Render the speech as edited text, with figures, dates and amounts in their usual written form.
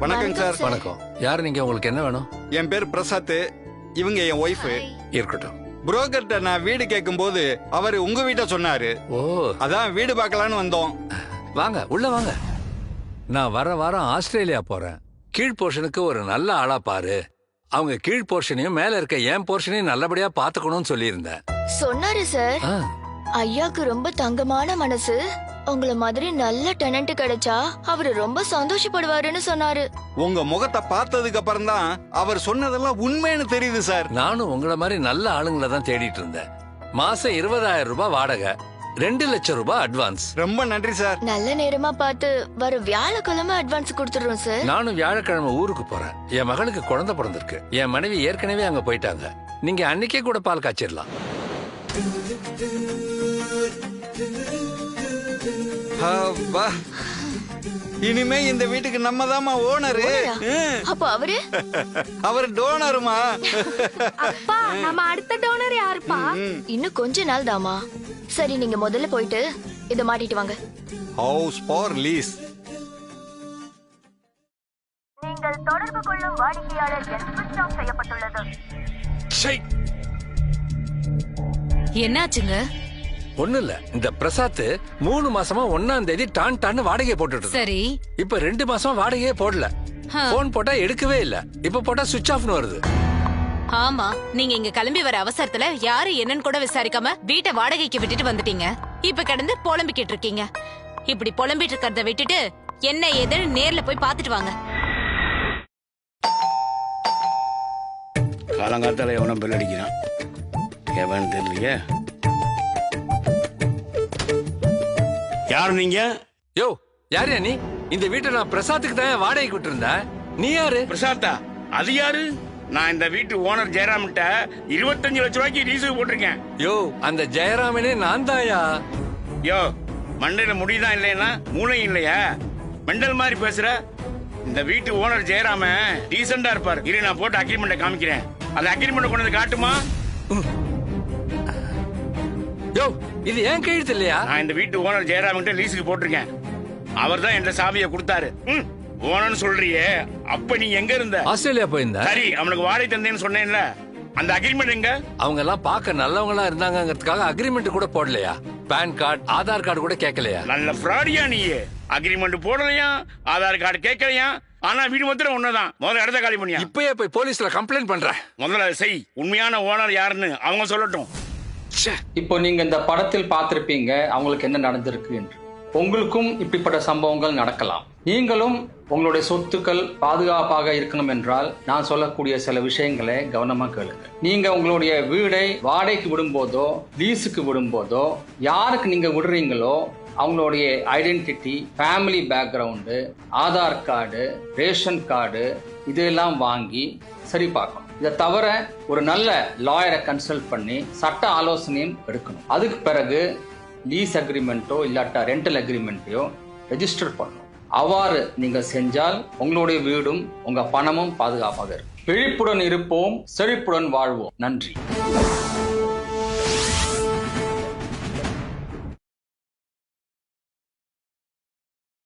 வணக்கம் சார். வணக்கம். யார் நீங்க? உங்களுக்கு என்ன வேணும்? என் பேர் பிரசாத். இவங்க என் ஒய்ஃப். இருக்கட்டும். புரோக்கர்ட்ட நான் வீடு கேட்கும் போது அவர் உங்க வீட்டை சொன்னாரு. ஓ, அதான் வீடு பார்க்கலான்னு வந்தோம். வாங்க உள்ள வாங்க. நான் வர வாரம் ஆஸ்திரேலியா போறேன். கீழ் போர்ஷனுக்கு ஒரு நல்ல ஆளா பாரு. அவங்க கீழ் போர்ஷனையும் மேல இருக்க என் போர்ஷனையும் நல்லபடியா பாத்துக்கணும்னு சொல்லியிருந்தேன். சொன்னாரு சார். ஆ, ஐயாக்கு ரொம்ப தங்கமான மனசு. உங்கள மாதிரி நல்ல டெனன்ட் கிடைச்சா அவரு ரொம்ப சந்தோஷப்படுவாருன்னு சொன்னாரு. உங்க முகத்தை பார்த்ததுக்கு அப்புறம் தான் அவர் சொன்னதெல்லாம் உண்மைன்னு தெரியுது சார். நானும் உங்கள மாதிரி நல்ல ஆளுங்களை தான் தேடிட்டு இருந்தேன். மாசம் 20,000 ரூபாய் வாடகை, 2 லட்சம் ரூபாய் அட்வான்ஸ். ரொம்ப நன்றி சார். நல்ல நேரமா பார்த்து வர வியாழக்கிழமை அட்வான்ஸ் கொடுத்துடுறோம் சார். நானும் வியாழக்கிழமை ஊருக்கு போறேன். என் மகனுக்கு குழந்தை பிறந்திருக்கு. என் மனைவி ஏற்கனவே அங்க போயிட்டாங்க. நீங்க அன்னைக்கே கூட பால் காய்ச்சிடலாம். அப்பா, இனிமே இந்த வீட்டுக்கு நம்ம தாமா ஓனரு. அப்ப அவரு அவர் டோனருமா. அப்பா, நம்ம அடுத்த டோனர் யாருப்பா? இன்னும் கொஞ்ச நாள் தாமா. சரி, நீங்க முதல்ல போயிட்டு இத மாட்டிட்டு வாங்க. House for lease. நீங்கள் தொடர்பு கொள்ளும் வாடிக்கையாளர் எண் சுவிட்ச் ஆஃப் செய்யப்பட்டுள்ளது. என்னாச்சுங்க? ஒண்ணு இல்ல, இந்த பிரசாத் 3 மாசமா 1ஆம் தேதி டான்னு வாடகையை போட்டுட்டு. சரி, இப்ப 2 மாசமா வாடகையே போடல. போன் போட்டா எடுக்கவே இல்ல. இப்ப போட்டா சுவிட்ச் ஆஃப்னு வருது. ஆமா, நீங்க இங்க கிளம்பி வர அவசரத்துல யாரு என்னன்னு கூட விசாரிக்காம வீட்டை வாடகைக்கு விட்டுட்டு வந்துட்டீங்க. இப்ப கிடந்து புலம்பிக்கிட்டு இருக்கீங்க. இப்படி புலம்பிட்டு இருக்கிறத விட்டுட்டு என்ன ஏதுன்னு நேர்ல போய் பாத்துட்டு வாங்க. காலங்காத்தால எவனும் பெல் அடிக்கிறான். எவன் தெரியலையே. யாரு நீங்க? யோ, யாரையா நீ? இந்த வீட்டை நான் பிரசாத்துக்கு தான் வாடகைக்கு விட்டு இருந்தேன். நீ யாரு? பிரசாத்தா? அது யாரு? நான் இந்த வீட்டு ஓனர் ஜெயராம்கிட்ட 25 லட்சம் ரூபாய்க்கு ரீசு போட்டிருக்கேன். யோ, அந்த ஜெயராமனே நான் தாயா. யோ, மண்டையில முடிதான் இல்லையா, மூளை இல்லையா? மெண்டல் மாதிரி பேசுற. இந்த வீட்டு ஓனர் ஜெயராம டீசெண்டா இருப்பாரு. இரு, நான் போட்டு அக்ரிமெண்ட்டை காமிக்கிறேன். அந்த அக்ரிமெண்ட் கொண்டு வந்து காட்டுமா? யோ, இது ஏன் கையெழுத்து இல்லையா? நான் இந்த வீட்டு ஓனர் ஜெயராம் கிட்ட லீஸுக்கு போட்டிருக்கேன். அவர் தான் என்ற சாவியை கொடுத்தாரு. ஓனர்னு சொல்றியே, அப்ப நீ எங்க இருந்த? ஆஸ்திரேலியா போயிருந்த. சரி, அவனுக்கு வாடகை தந்தேன்னு சொன்னேன்ல, அந்த அக்ரிமெண்ட் எங்க? அவங்க எல்லாம் பார்க்க நல்லவங்களா இருந்தாங்கிறதுக்காக அக்ரிமெண்ட் கூட போடலையா? பான் கார்டு, ஆதார் கார்டு கூட கேட்கலையா? நல்ல ஃப்ராடியா நீ. அக்ரிமெண்ட் போடலையா, ஆதார் கார்டு கேட்கலையா, ஆனா வீடு மாத்திரம் ஒண்ணுதான். முதல்ல இடத்த காலி பண்ணியா? இப்பயே போய் போலீஸ்ல கம்ப்ளைண்ட் பண்றேன். முதல்ல அதை செய். உண்மையான ஓனர் யாருன்னு அவங்க சொல்லட்டும். இப்போ நீங்க இந்த படத்தில் பார்த்திருப்பீங்க அவங்களுக்கு என்ன நடந்திருக்கு என்று. உங்களுக்கும் இப்படிப்பட்ட சம்பவங்கள் நடக்கலாம். நீங்களும் உங்களுடைய சொத்துக்கள் பாதுகாப்பாக இருக்கணும் என்றால் நான் சொல்லக்கூடிய சில விஷயங்களை கவனமா கேளுங்க. நீங்க உங்களுடைய வீடை வாடகைக்கு விடும்போதோ லீஸுக்கு விடும்போதோ யாருக்கு நீங்க விடுறீங்களோ அவங்களுடைய identity, family background, Aadhaar card, ration card இதெல்லாம் வாங்கி சரி பார்க்கணும். இதை தவிர ஒரு நல்ல லாயரை கன்சல்ட் பண்ணி சட்ட ஆலோசனையும் எடுக்கணும். அதுக்கு பிறகு லீஸ் அக்ரிமெண்ட்டோ இல்லாட்டா ரெண்டல் அக்ரிமெண்ட்டையோ ரெஜிஸ்டர் பண்ணணும். அவ்வாறு நீங்க செஞ்சால் உங்களுடைய வீடும் உங்க பணமும் பாதுகாப்பாக இருக்கும். விழிப்புடன் இருப்போம், செழிப்புடன் வாழ்வோம். நன்றி.